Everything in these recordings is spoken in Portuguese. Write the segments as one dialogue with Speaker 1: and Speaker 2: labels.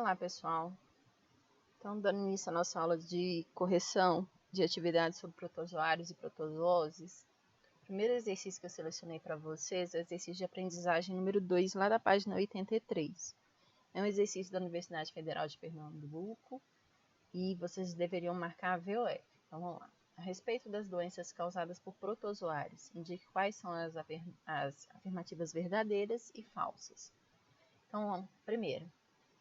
Speaker 1: Olá, pessoal. Então, dando início à nossa aula de correção de atividades sobre protozoários e protozooses, o primeiro exercício que eu selecionei para vocês é o exercício de aprendizagem número 2, lá da página 83. É um exercício da Universidade Federal de Pernambuco e vocês deveriam marcar a VOF. Então, vamos lá. A respeito das doenças causadas por protozoários, indique quais são as afirmativas verdadeiras e falsas. Então, primeiro,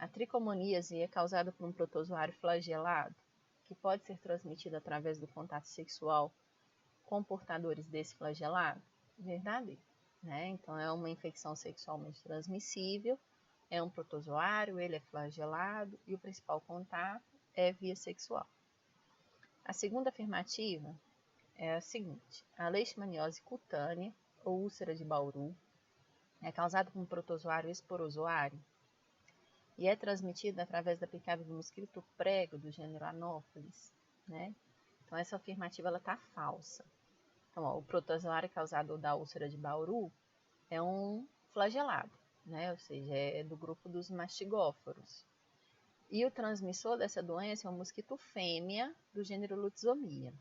Speaker 1: a tricomoníase é causada por um protozoário flagelado, que pode ser transmitido através do contato sexual com portadores desse flagelado? Verdadeiro, né? Então, é uma infecção sexualmente transmissível, é um protozoário, ele é flagelado e o principal contato é via sexual. A segunda afirmativa é a seguinte: a leishmaniose cutânea, ou úlcera de Bauru, é causada por um protozoário esporozoário e é transmitida através da picada do mosquito prego do gênero Anopheles, né? Então, essa afirmativa está falsa. Então, o protozoário causado da úlcera de Bauru é um flagelado, né? Ou seja, é do grupo dos mastigóforos. E o transmissor dessa doença é um mosquito fêmea do gênero Lutzomia,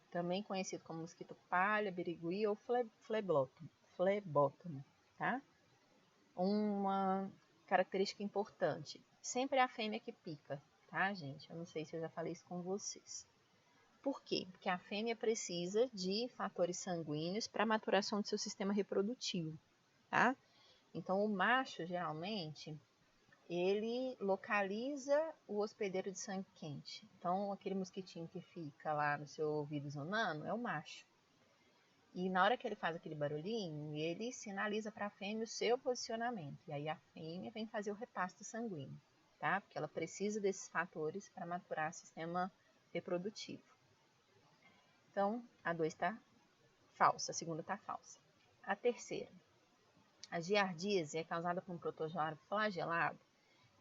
Speaker 1: também conhecido como mosquito palha, birigui ou flebótomo, tá? Uma característica importante, sempre é a fêmea que pica, tá, gente? Eu não sei se eu já falei isso com vocês. Por quê? Porque a fêmea precisa de fatores sanguíneos para a maturação do seu sistema reprodutivo, tá? Então, o macho, geralmente, ele localiza o hospedeiro de sangue quente. Então, aquele mosquitinho que fica lá no seu ouvido zonando é o macho. E na hora que ele faz aquele barulhinho, ele sinaliza para a fêmea o seu posicionamento. E aí a fêmea vem fazer o repasto sanguíneo, tá? Porque ela precisa desses fatores para maturar o sistema reprodutivo. Então, a 2 está falsa, a segunda está falsa. A terceira, a giardíase é causada por um protozoário flagelado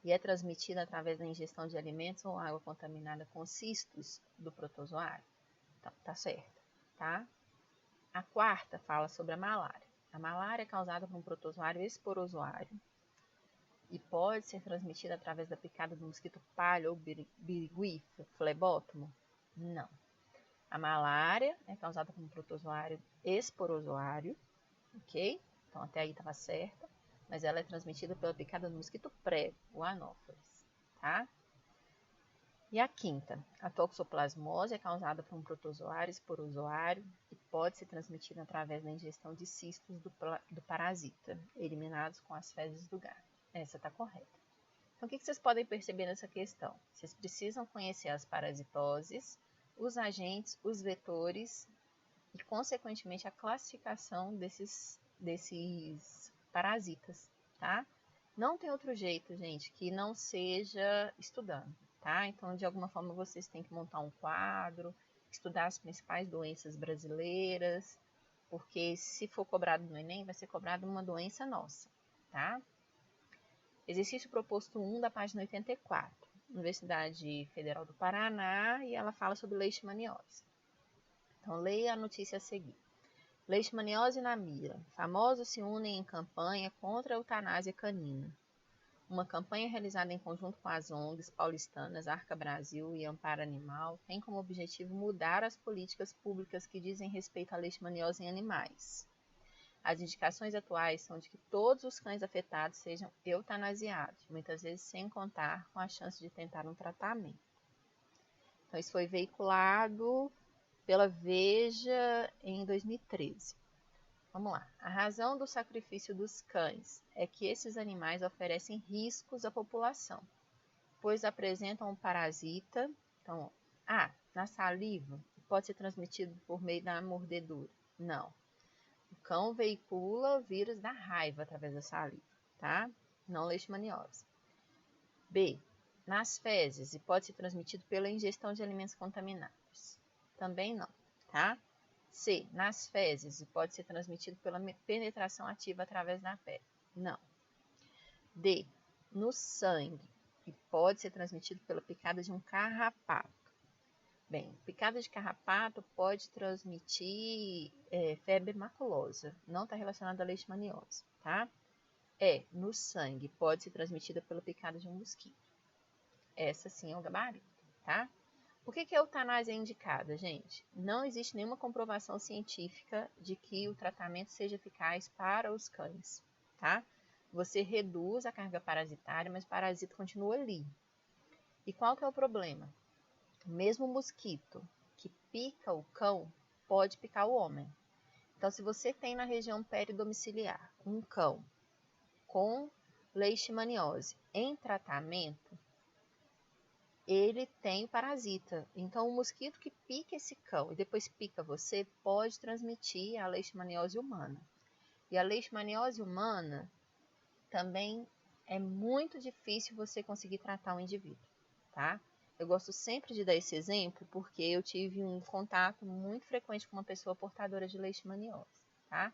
Speaker 1: e é transmitida através da ingestão de alimentos ou água contaminada com cistos do protozoário. Então, tá certo, tá? A quarta fala sobre a malária. A malária é causada por um protozoário esporozoário e pode ser transmitida através da picada do mosquito palha ou birigui, flebótomo? Não. A malária é causada por um protozoário esporozoário, ok? Então até aí estava certa, mas ela é transmitida pela picada do mosquito prego, o Anopheles, tá? E a quinta, a toxoplasmose é causada por um protozoário esporozoário e pode ser transmitida através da ingestão de cistos do parasita, eliminados com as fezes do gato. Essa está correta. Então, o que vocês podem perceber nessa questão? Vocês precisam conhecer as parasitoses, os agentes, os vetores e, consequentemente, a classificação desses parasitas, tá? Não tem outro jeito, gente, que não seja estudando. Tá? Então, de alguma forma, vocês têm que montar um quadro, estudar as principais doenças brasileiras, porque se for cobrado no Enem, vai ser cobrado uma doença nossa, tá? Exercício proposto 1 da página 84, Universidade Federal do Paraná, e ela fala sobre leishmaniose. Então, leia a notícia a seguir. Leishmaniose na mira. Famosos se unem em campanha contra a eutanásia canina. Uma campanha realizada em conjunto com as ONGs paulistanas Arca Brasil e Amparo Animal tem como objetivo mudar as políticas públicas que dizem respeito à leishmaniose em animais. As indicações atuais são de que todos os cães afetados sejam eutanasiados, muitas vezes sem contar com a chance de tentar um tratamento. Então, isso foi veiculado pela Veja em 2013. Vamos lá. A razão do sacrifício dos cães é que esses animais oferecem riscos à população, pois apresentam um parasita. Então, na saliva, pode ser transmitido por meio da mordedura. Não. O cão veicula o vírus da raiva através da saliva, tá? Não leishmaniose. B. Nas fezes, e pode ser transmitido pela ingestão de alimentos contaminados. Também não, tá? C. Nas fezes, e pode ser transmitido pela penetração ativa através da pele. Não. D. No sangue, e pode ser transmitido pela picada de um carrapato. Bem, picada de carrapato pode transmitir febre maculosa, não está relacionada à leishmaniose, tá? No sangue, pode ser transmitida pela picada de um mosquito. essa sim é o gabarito, tá? Por que a eutanásia é indicada, gente? Não existe nenhuma comprovação científica de que o tratamento seja eficaz para os cães, tá? Você reduz a carga parasitária, mas o parasita continua ali. E qual que é o problema? Mesmo o mosquito que pica o cão pode picar o homem. Então, se você tem na região peridomiciliar um cão com leishmaniose em tratamento, ele tem o parasita. Então, o mosquito que pica esse cão e depois pica você pode transmitir a leishmaniose humana. E a leishmaniose humana também é muito difícil você conseguir tratar um indivíduo, tá? Eu gosto sempre de dar esse exemplo porque eu tive um contato muito frequente com uma pessoa portadora de leishmaniose, tá?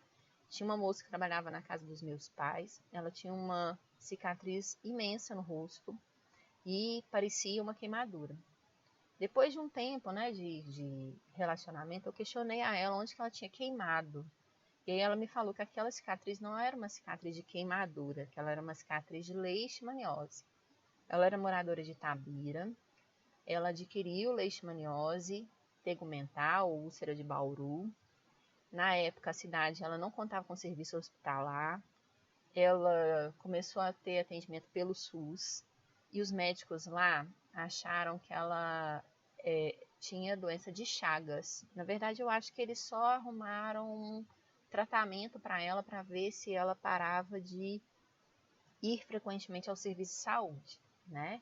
Speaker 1: Tinha uma moça que trabalhava na casa dos meus pais, ela tinha uma cicatriz imensa no rosto e parecia uma queimadura. Depois de um tempo, né, de relacionamento, eu questionei a ela onde que ela tinha queimado. E aí ela me falou que aquela cicatriz não era uma cicatriz de queimadura, que ela era uma cicatriz de leishmaniose. Ela era moradora de Itabira, ela adquiriu leishmaniose tegumentar ou úlcera de Bauru. Na época, a cidade ela não contava com serviço hospitalar, ela começou a ter atendimento pelo SUS, e os médicos lá acharam que ela tinha doença de Chagas. Na verdade, eu acho que eles só arrumaram um tratamento para ela para ver se ela parava de ir frequentemente ao serviço de saúde, né?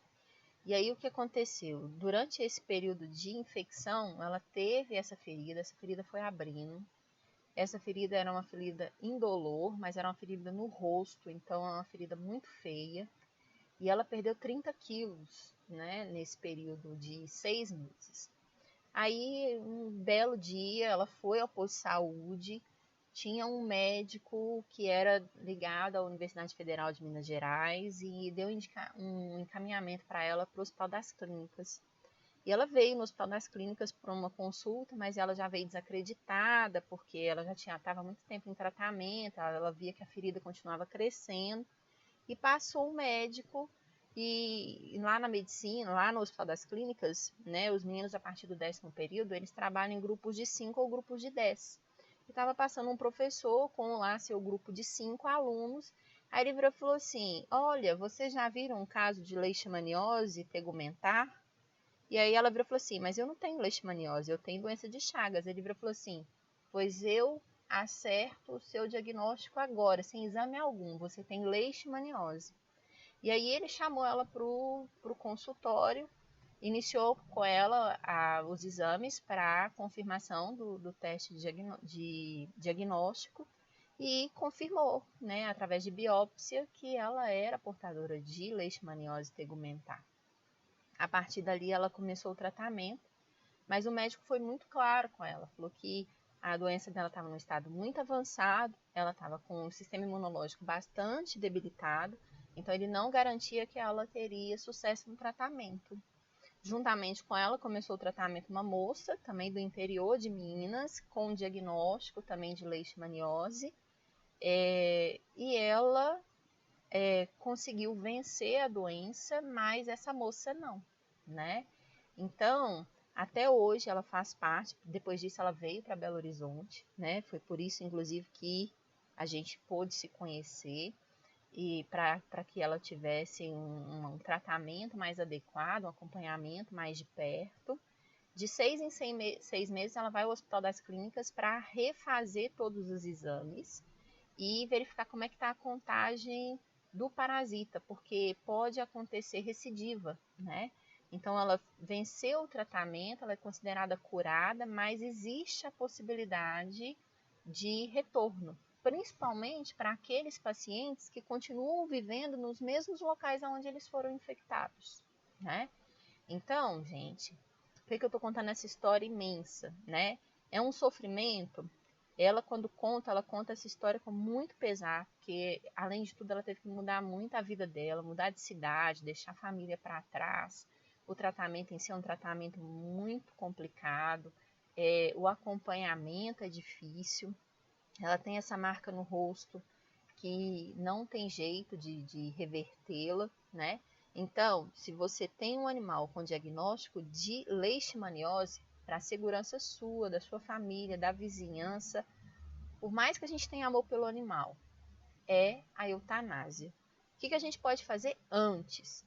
Speaker 1: E aí o que aconteceu? Durante esse período de infecção, ela teve essa ferida foi abrindo. Essa ferida era uma ferida indolor, mas era uma ferida no rosto, então é uma ferida muito feia. E ela perdeu 30 quilos, né, nesse período de 6 meses. Aí, um belo dia, ela foi ao posto de saúde, tinha um médico que era ligado à Universidade Federal de Minas Gerais e deu um encaminhamento para ela para o Hospital das Clínicas. E ela veio no Hospital das Clínicas para uma consulta, mas ela já veio desacreditada, porque ela já estava muito tempo em tratamento, ela via que a ferida continuava crescendo, e passou um médico, e lá na medicina, lá no Hospital das Clínicas, né, os meninos a partir do 10º período, eles trabalham em grupos de 5 ou grupos de 10. E estava passando um professor com lá seu grupo de 5 alunos, aí ele virou e falou assim, olha, vocês já viram um caso de leishmaniose tegumentar? E aí ela virou e falou assim, mas eu não tenho leishmaniose, eu tenho doença de Chagas. Ele virou e falou assim, pois eu acerto o seu diagnóstico agora, sem exame algum, você tem leishmaniose. E aí ele chamou ela para o consultório, iniciou com ela os exames para confirmação do teste de diagnóstico e confirmou, né, através de biópsia, que ela era portadora de leishmaniose tegumentar. A partir dali ela começou o tratamento, mas o médico foi muito claro com ela, falou que a doença dela estava num estado muito avançado, ela estava com um sistema imunológico bastante debilitado, então ele não garantia que ela teria sucesso no tratamento. Juntamente com ela começou o tratamento uma moça, também do interior de Minas, com diagnóstico também de leishmaniose, e ela conseguiu vencer a doença, mas essa moça não, né? Então, até hoje ela faz parte, depois disso ela veio para Belo Horizonte, né? Foi por isso, inclusive, que a gente pôde se conhecer e para que ela tivesse um tratamento mais adequado, um acompanhamento mais de perto. De 6 em 6 meses ela vai ao Hospital das Clínicas para refazer todos os exames e verificar como é que está a contagem do parasita, porque pode acontecer recidiva, né? Então ela venceu o tratamento, ela é considerada curada, mas existe a possibilidade de retorno, principalmente para aqueles pacientes que continuam vivendo nos mesmos locais onde eles foram infectados, né? Então, gente, por que eu estou contando essa história imensa, né? É um sofrimento. Ela, quando conta, ela conta essa história com muito pesar, porque, além de tudo, ela teve que mudar muito a vida dela, mudar de cidade, deixar a família para trás. O tratamento em si é um tratamento muito complicado, o acompanhamento é difícil. Ela tem essa marca no rosto que não tem jeito de revertê-la, né? Então, se você tem um animal com diagnóstico de leishmaniose, para a segurança sua, da sua família, da vizinhança, por mais que a gente tenha amor pelo animal, é a eutanásia. O que a gente pode fazer antes?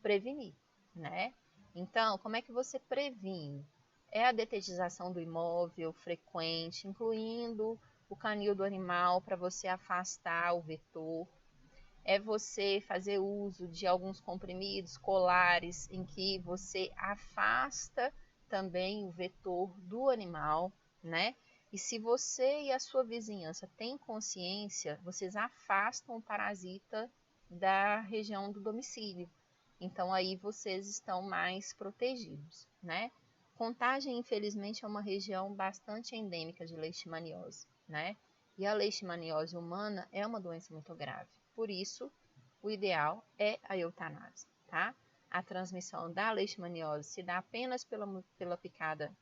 Speaker 1: Prevenir, né? Então, como é que você previne? É a detetização do imóvel frequente, incluindo o canil do animal para você afastar o vetor. É você fazer uso de alguns comprimidos, colares, em que você afasta também o vetor do animal, né? E se você e a sua vizinhança têm consciência, vocês afastam o parasita da região do domicílio. Então aí vocês estão mais protegidos, né? Contagem, infelizmente, é uma região bastante endêmica de leishmaniose, né? E a leishmaniose humana é uma doença muito grave. Por isso, o ideal é a eutanásia, tá? A transmissão da leishmaniose se dá apenas pela picada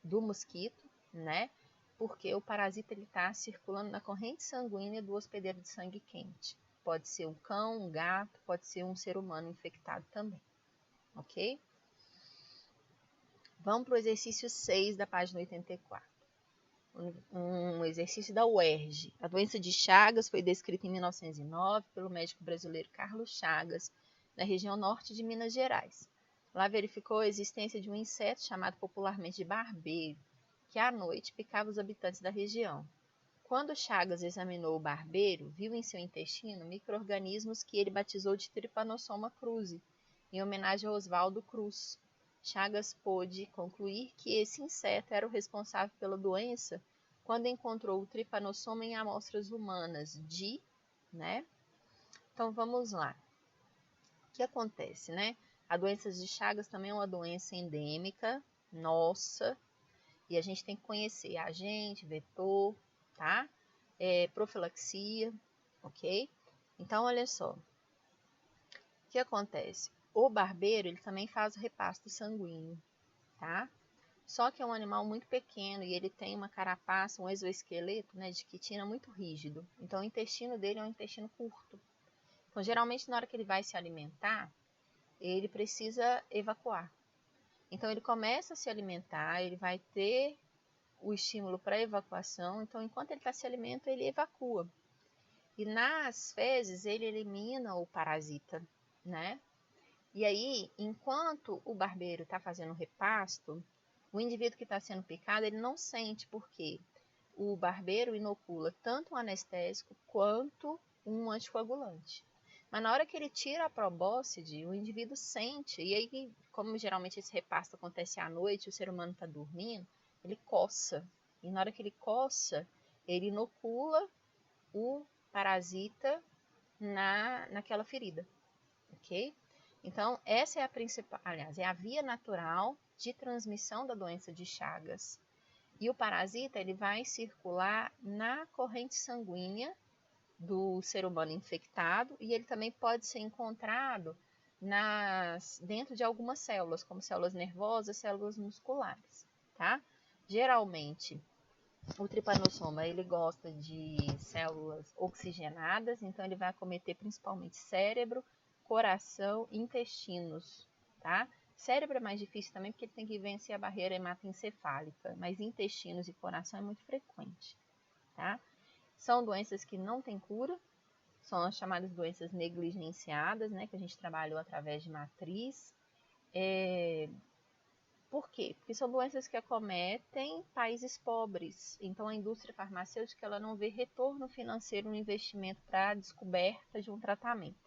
Speaker 1: do mosquito, né? Porque o parasita está circulando na corrente sanguínea do hospedeiro de sangue quente. Pode ser um cão, um gato, pode ser um ser humano infectado também, ok? Vamos para o exercício 6 da página 84. Um exercício da UERJ. A doença de Chagas foi descrita em 1909 pelo médico brasileiro Carlos Chagas, na região norte de Minas Gerais. Lá verificou a existência de um inseto chamado popularmente de barbeiro, que à noite picava os habitantes da região. Quando Chagas examinou o barbeiro, viu em seu intestino micro-organismos que ele batizou de Trypanosoma cruzi, em homenagem a Oswaldo Cruz. Chagas pôde concluir que esse inseto era o responsável pela doença quando encontrou o Trypanosoma em amostras humanas né? Então vamos lá. O que acontece, né? A doença de Chagas também é uma doença endêmica, nossa, e a gente tem que conhecer agente, vetor, tá? Profilaxia, ok? Então, olha só. O que acontece? O barbeiro, ele também faz o repasto sanguíneo, tá? Só que é um animal muito pequeno e ele tem uma carapaça, um exoesqueleto, né, de quitina muito rígido. Então, o intestino dele é um intestino curto. Então, geralmente, na hora que ele vai se alimentar, ele precisa evacuar. Então, ele começa a se alimentar, ele vai ter o estímulo para evacuação. Então, enquanto ele está se alimentando, ele evacua. E nas fezes, ele elimina o parasita, né? E aí, enquanto o barbeiro está fazendo o repasto, o indivíduo que está sendo picado, ele não sente, porque o barbeiro inocula tanto um anestésico quanto um anticoagulante. Mas na hora que ele tira a probóscide, o indivíduo sente, e aí, como geralmente esse repasto acontece à noite, o ser humano está dormindo, ele coça. E na hora que ele coça, ele inocula o parasita naquela ferida, ok? Então, essa é a principal, aliás, é a via natural de transmissão da doença de Chagas. E o parasita, ele vai circular na corrente sanguínea do ser humano infectado e ele também pode ser encontrado dentro de algumas células, como células nervosas, células musculares, tá? Geralmente, o trypanosoma, ele gosta de células oxigenadas, então ele vai acometer principalmente cérebro, coração e intestinos, tá? Cérebro é mais difícil também porque ele tem que vencer a barreira hematoencefálica, mas intestinos e coração é muito frequente, tá? São doenças que não têm cura, são as chamadas doenças negligenciadas, né, que a gente trabalhou através de matriz. Por quê? Porque são doenças que acometem países pobres. Então, a indústria farmacêutica ela não vê retorno financeiro no investimento para a descoberta de um tratamento.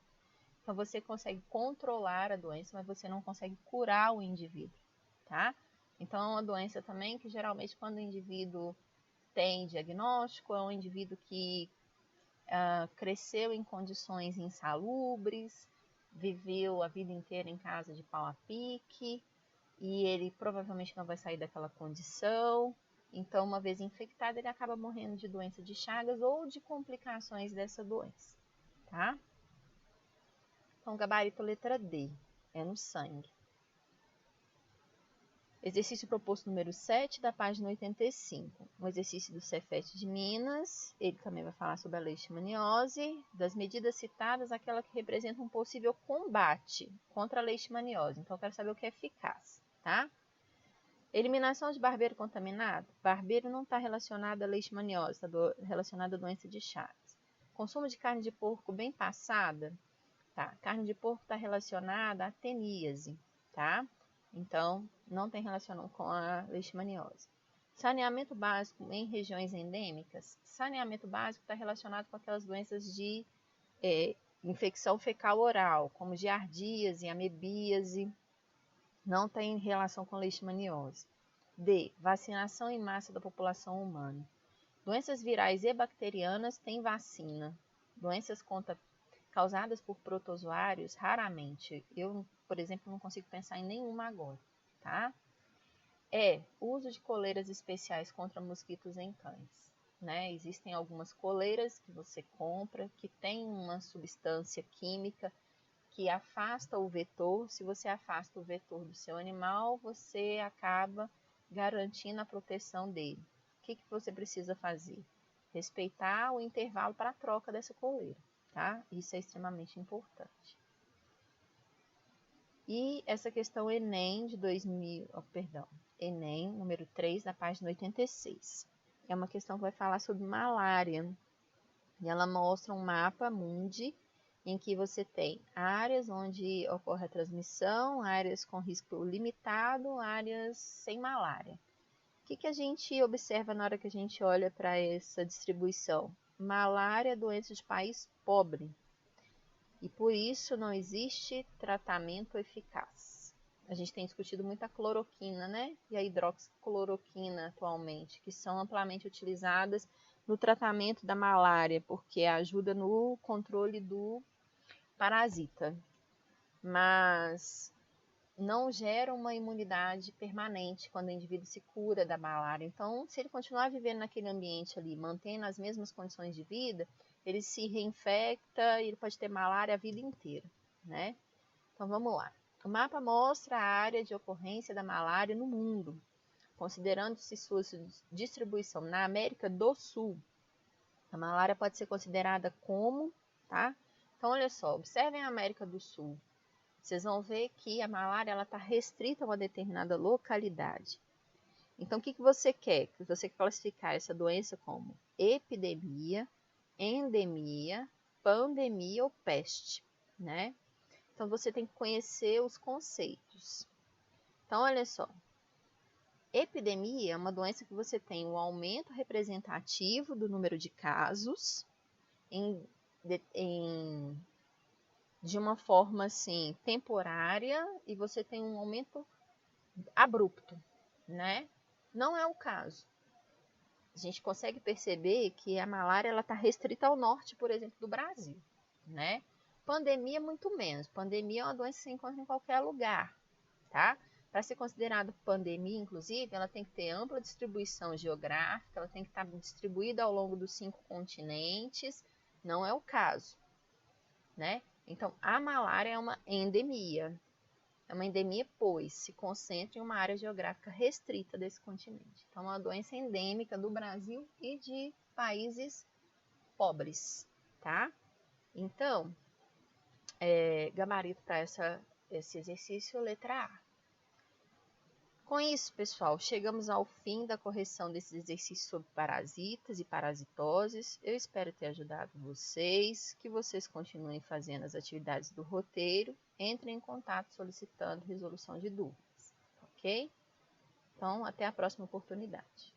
Speaker 1: Então, você consegue controlar a doença, mas você não consegue curar o indivíduo, tá? Então, é uma doença também que, geralmente, quando o indivíduo tem diagnóstico, é um indivíduo que cresceu em condições insalubres, viveu a vida inteira em casa de pau a pique, e ele provavelmente não vai sair daquela condição. Então, uma vez infectado, ele acaba morrendo de doença de Chagas ou de complicações dessa doença, tá? Então, gabarito letra D, é no sangue. Exercício proposto número 7, da página 85. Um exercício do Cefet de Minas. Ele também vai falar sobre a leishmaniose. Das medidas citadas, aquela que representa um possível combate contra a leishmaniose. Então, eu quero saber o que é eficaz, tá? Eliminação de barbeiro contaminado. Barbeiro não está relacionado à leishmaniose, está relacionado à doença de Chagas. Consumo de carne de porco bem passada. Tá? Carne de porco está relacionada à teníase, tá? Então, não tem relação com a leishmaniose. Saneamento básico em regiões endêmicas. Saneamento básico está relacionado com aquelas doenças de infecção fecal oral, como giardíase, amebíase. Não tem relação com leishmaniose. D. Vacinação em massa da população humana. Doenças virais e bacterianas têm vacina. Doenças causadas por protozoários, raramente. Eu, por exemplo, não consigo pensar em nenhuma agora, tá? Uso de coleiras especiais contra mosquitos em cães, né? Existem algumas coleiras que você compra que tem uma substância química que afasta o vetor. Se você afasta o vetor do seu animal, você acaba garantindo a proteção dele. O que você precisa fazer? Respeitar o intervalo para a troca dessa coleira. Tá? Isso é extremamente importante. E essa questão Enem de Enem, número 3, da página 86. É uma questão que vai falar sobre malária. E ela mostra um mapa mundi em que você tem áreas onde ocorre a transmissão, áreas com risco limitado, áreas sem malária. O que a gente observa na hora que a gente olha para essa distribuição? Malária é doença de país pobre. E por isso não existe tratamento eficaz. A gente tem discutido muito a cloroquina, né? E a hidroxicloroquina atualmente, que são amplamente utilizadas no tratamento da malária, porque ajuda no controle do parasita. Mas não gera uma imunidade permanente quando o indivíduo se cura da malária. Então, se ele continuar vivendo naquele ambiente ali, mantendo as mesmas condições de vida, ele se reinfecta e ele pode ter malária a vida inteira, né? Então, vamos lá. O mapa mostra a área de ocorrência da malária no mundo, considerando-se sua distribuição na América do Sul. A malária pode ser considerada como, tá? Então, olha só, observem a América do Sul. Vocês vão ver que a malária está restrita a uma determinada localidade. Então, o que você quer? Você quer classificar essa doença como epidemia, endemia, pandemia ou peste, né? Então, você tem que conhecer os conceitos. Então, olha só. Epidemia é uma doença que você tem um aumento representativo do número de casos de uma forma assim temporária e você tem um aumento abrupto, né? Não é o caso. A gente consegue perceber que a malária ela está restrita ao norte, por exemplo, do Brasil, né? Pandemia muito menos. Pandemia é uma doença que se encontra em qualquer lugar, tá? Para ser considerada pandemia, inclusive, ela tem que ter ampla distribuição geográfica, ela tem que estar distribuída ao longo dos 5 continentes. Não é o caso, né? Então, a malária é uma endemia. É uma endemia, pois se concentra em uma área geográfica restrita desse continente. Então, é uma doença endêmica do Brasil e de países pobres, tá? Então, gabarito para esse exercício, letra A. Com isso, pessoal, chegamos ao fim da correção desses exercícios sobre parasitas e parasitoses. Eu espero ter ajudado vocês, que vocês continuem fazendo as atividades do roteiro. Entrem em contato solicitando resolução de dúvidas, ok? Então, até a próxima oportunidade.